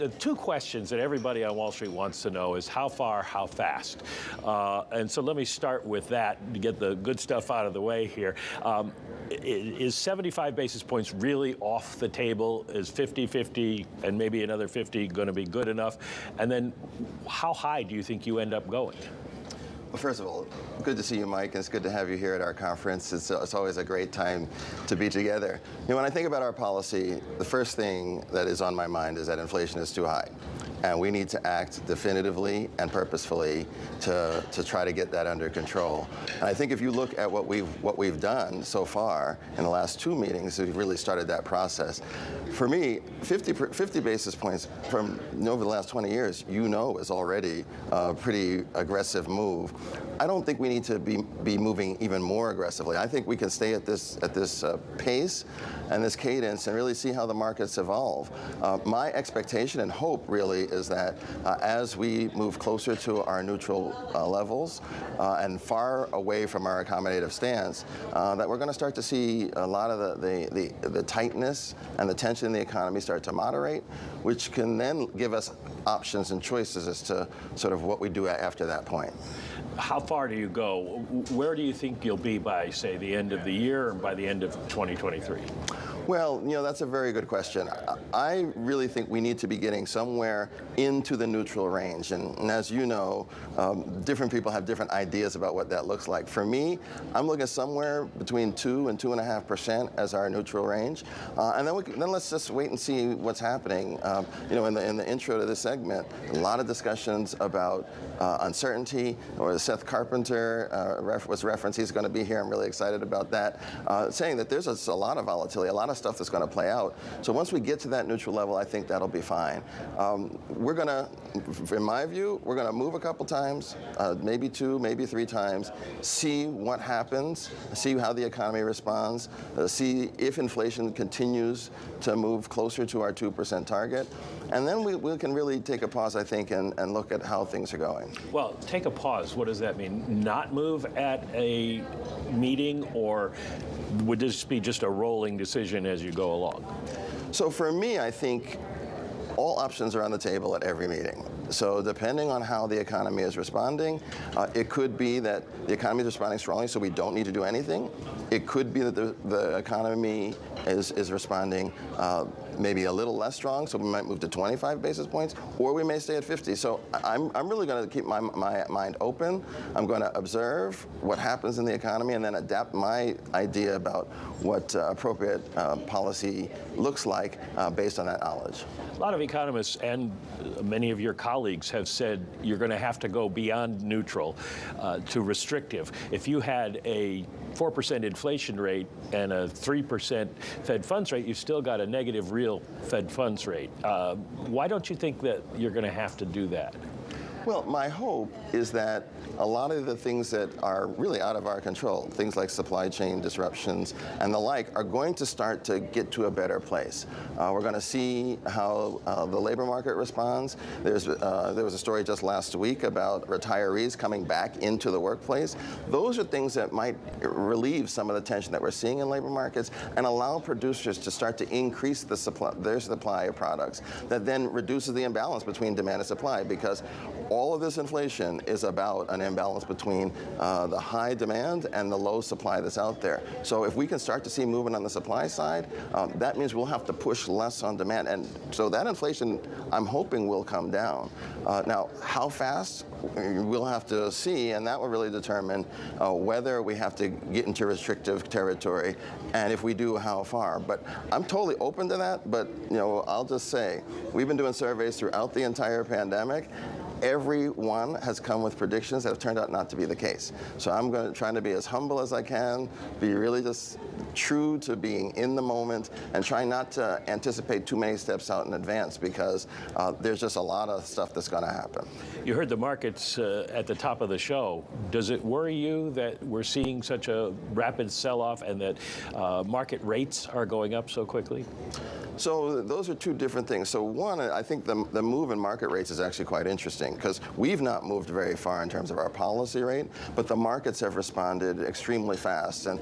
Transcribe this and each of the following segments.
The two questions that everybody on Wall Street wants to know is how far, how fast? And so let me start with that to get the good stuff out of the way here. Is 75 basis points really off the table? Is 50-50 and maybe another 50 going to be good enough? And then how high do you think you end up going? Well, first of all, good to see you, Mike, and it's good to have you here at our conference. It's always a great time to be together. You know, when I think about our policy, the first thing that is on my mind is that inflation is too high. And we need to act definitively and purposefully to try to get that under control. And I think if you look at what we've done so far in the last two meetings, we've really started that process. For me, 50 basis points from over the last 20 years, is already a pretty aggressive move. I don't think we need to be moving even more aggressively. I think we can stay at this pace and this cadence and really see how the markets evolve. My expectation and hope really is that as we move closer to our neutral levels and far away from our accommodative stance, that we're going to start to see a lot of the tightness and the tension in the economy start to moderate, which can then give us options and choices as to sort of what we do after that point. How far do you go? Where do you think you'll be by, say, the end of the year or by the end of 2023? Well, that's a very good question. I really think we need to be getting somewhere into the neutral range. And as you know, different people have different ideas about what that looks like. For me, I'm looking somewhere between 2 and 2.5% as our neutral range. And then let's just wait and see what's happening. In the intro to this segment, a lot of discussions about uncertainty, or Seth Carpenter was referenced. He's going to be here. I'm really excited about that, saying that there's a lot of volatility, a lot of stuff that's going to play out. So once we get to that neutral level, I think that'll be fine. We're going to, in my view, we're going to move a couple times, maybe 2, maybe 3 times, see what happens, see how the economy responds, see if inflation continues to move closer to our 2% target. And then we can really take a pause, I think, and look at how things are going. Well, take a pause. What does that mean? Not move at a meeting, or would this be just a rolling decision as you go along? So for me, I think all options are on the table at every meeting. So depending on how the economy is responding, it could be that the economy is responding strongly, so we don't need to do anything. It could be that the economy is responding maybe a little less strong, so we might move to 25 basis points, or we may stay at 50. So I'm really going to keep my mind open. I'm going to observe what happens in the economy and then adapt my idea about what appropriate policy looks like based on that knowledge. A lot of economists and many of your colleagues have said you're going to have to go beyond neutral to restrictive. If you had a 4% inflation rate and a 3% Fed funds rate, you've still got a negative real Fed funds rate. Why don't you think that you're going to have to do that? Well, my hope is that a lot of the things that are really out of our control, things like supply chain disruptions and the like, are going to start to get to a better place. We're going to see how the labor market responds. There was a story just last week about retirees coming back into the workplace. Those are things that might relieve some of the tension that we're seeing in labor markets and allow producers to start to increase their supply of products. That then reduces the imbalance between demand and supply, because all of this inflation is about an imbalance between the high demand and the low supply that's out there. So if we can start to see movement on the supply side, that means we'll have to push less on demand. And so that inflation, I'm hoping, will come down. Now, how fast? We'll have to see, and that will really determine whether we have to get into restrictive territory, and if we do, how far. But I'm totally open to that, but I'll just say, we've been doing surveys throughout the entire pandemic. Everyone has come with predictions that have turned out not to be the case. So I'm trying to be as humble as I can, be really just true to being in the moment, and try not to anticipate too many steps out in advance, because there's just a lot of stuff that's going to happen. You heard the markets at the top of the show. Does it worry you that we're seeing such a rapid sell-off and that market rates are going up so quickly? So those are two different things. So one, I think the move in market rates is actually quite interesting because we've not moved very far in terms of our policy rate, but the markets have responded extremely fast, and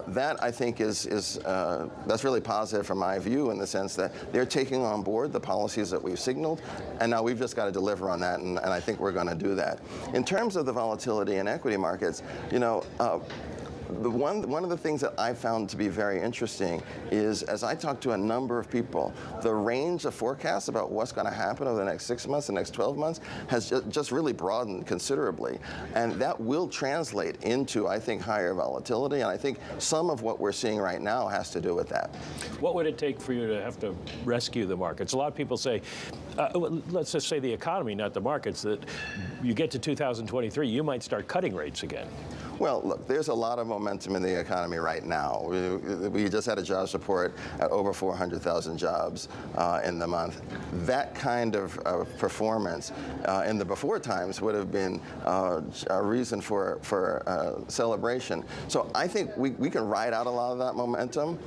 that I think is that's really positive from my view in the sense that they're taking on board the policies that we've signaled, and now we've just got to deliver on that, and I think we're going to do that. In terms of the volatility in equity markets, you know. One of the things that I found to be very interesting is, as I talk to a number of people, the range of forecasts about what's going to happen over the next 6 months, the next 12 months, has just really broadened considerably. And that will translate into, I think, higher volatility. And I think some of what we're seeing right now has to do with that. What would it take for you to have to rescue the markets? A lot of people say, let's just say the economy, not the markets, that you get to 2023, you might start cutting rates again. Well, look, there's a lot of momentum in the economy right now. We just had a jobs report at over 400,000 jobs in the month. That kind of performance in the before times would have been a reason for celebration. So I think we can ride out a lot of that momentum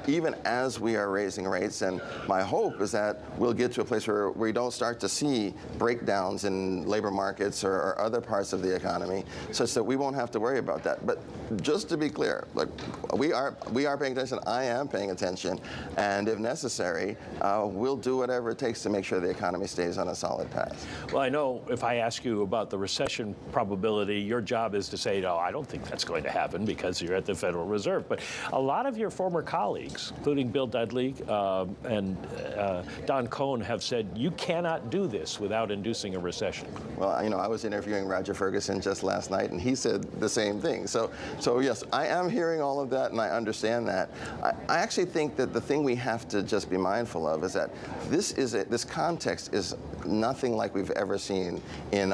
even as we are raising rates. And my hope is that we'll get to a place where we don't start to see breakdowns in labor markets or other parts of the economy, such that we won't have to worry about that. But just to be clear, look, we are paying attention. I am paying attention, and if necessary, we'll do whatever it takes to make sure the economy stays on a solid path. Well, I know if I ask you about the recession probability, your job is to say, no, I don't think that's going to happen because you're at the Federal Reserve. But a lot of your former colleagues, including Bill Dudley and Don Cohn, have said you cannot do this without inducing a recession. Well, you know, I was interviewing Roger Ferguson just last night, and he said the same thing. So yes, I am hearing all of that, and I understand that. I actually think that the thing we have to just be mindful of is that this context is nothing like we've ever seen in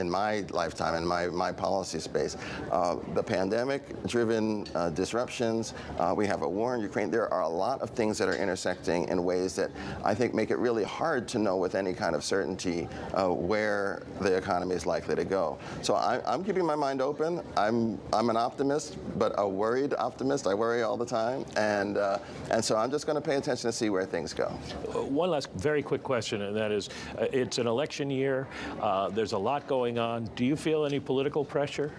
my lifetime, in my policy space. The pandemic-driven disruptions. We have a war in Ukraine. There are a lot of things that are intersecting in ways that I think make it really hard to know with any kind of certainty where the economy is likely to go. So I'm keeping my mind open. I'm an optimist, but a worried optimist. I worry all the time, and so I'm just going to pay attention to see where things go. One last very quick question, and that is, it's an election year. There's a lot going on. Do you feel any political pressure?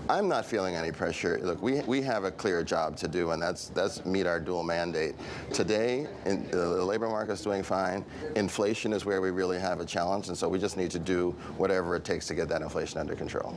I'm not feeling any pressure. Look, we have a clear job to do, and that's meet our dual mandate. Today, the labor market's doing fine. Inflation is where we really have a challenge, and so we just need to do whatever it takes to get that inflation under control.